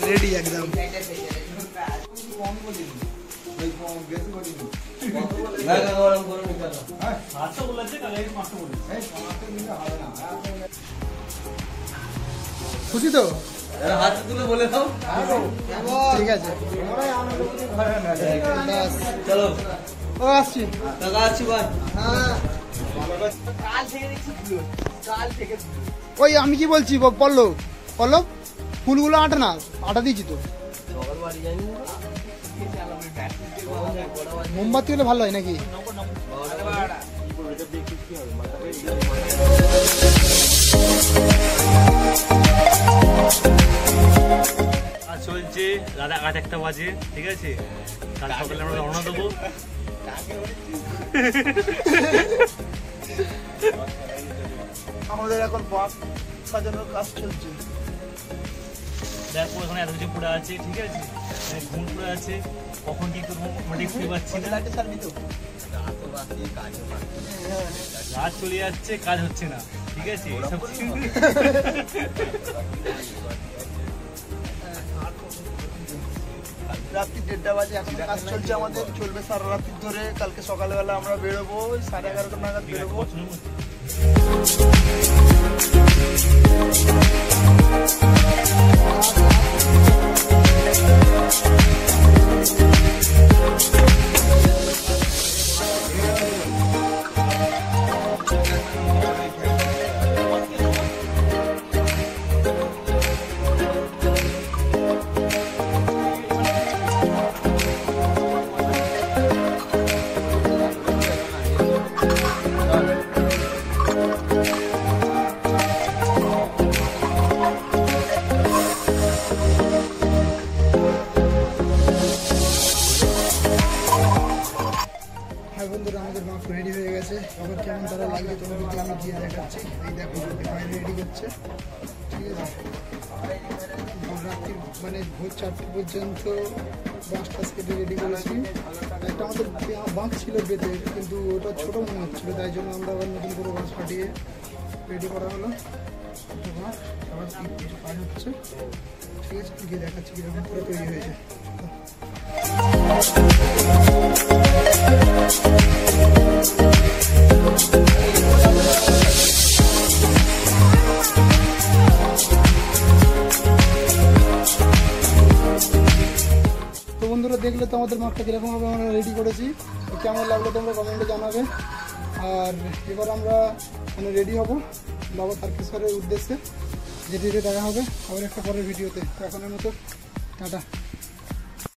ready একদম খুশি তো হাত তুলে বলে দাও ঠিক আছে চলো ও আসছি টাকা আসছি ভাই ওই আমি কি বলছি পল্লব পল্লব ফুলগুলো আটা না আটা দিয়েছি তো মোমবাতি হলে ভালো হয় নাকি চলছে রাত 1:30 বাজে ঠিক আছে কাল সকালে আমরা রওনা দেবো আমাদের এখন বাস সাজানোর কাজ চলছে দেখো এখানে এত কিছু পড়ে আছে ঠিক আছে ঘুম পড়ে আছে কখন কি করবো দেখতে পাচ্ছি না রাত চলে যাচ্ছে কাজ হচ্ছে না ঠিক আছে রাত্রি 1:30 বাজে এখন কাজ চলছে আমাদের চলবে সারা রাত্রি ধরে কালকে সকালবেলা আমরা বেরোবো 11:30 নাগাদ বেরোবো বন্ধুরা আমাদের মাছ রেডি হয়ে গেছে আবার কেমন তারা লাগবে তোমাদেরকে আমি গিয়ে দেখাচ্ছি এই দেখো বাইরে রেডি করছে ঠিক আছে রাত্রি মানে ভোর 4টে পর্যন্ত বাঁশটা কেটে রেডি করেছি একটা আমাদের বাঁশ ছিল বেতের কিন্তু ওটা ছোটো মনে হচ্ছিলো তাই জন্য আমরা আবার নতুন করে বাঁশ ফাটিয়ে রেডি করা হলো বাঁশ আবার কিছু কাজ হচ্ছে ঠিক আছে গিয়ে দেখাচ্ছি কীরকম করে তৈরি হয়েছে তো বন্ধুরা দেখলে তো আমাদের মাঠটা কীরকমভাবে আমরা রেডি করেছি কেমন লাগলো তোমরা কমেন্টে জানাবে আর এবার আমরা মানে রেডি হব বাবা তারকেশ্বরের উদ্দেশ্যে যেটিতে দেখা হবে আবার একটা পরের ভিডিওতে এখনের মতো টাটা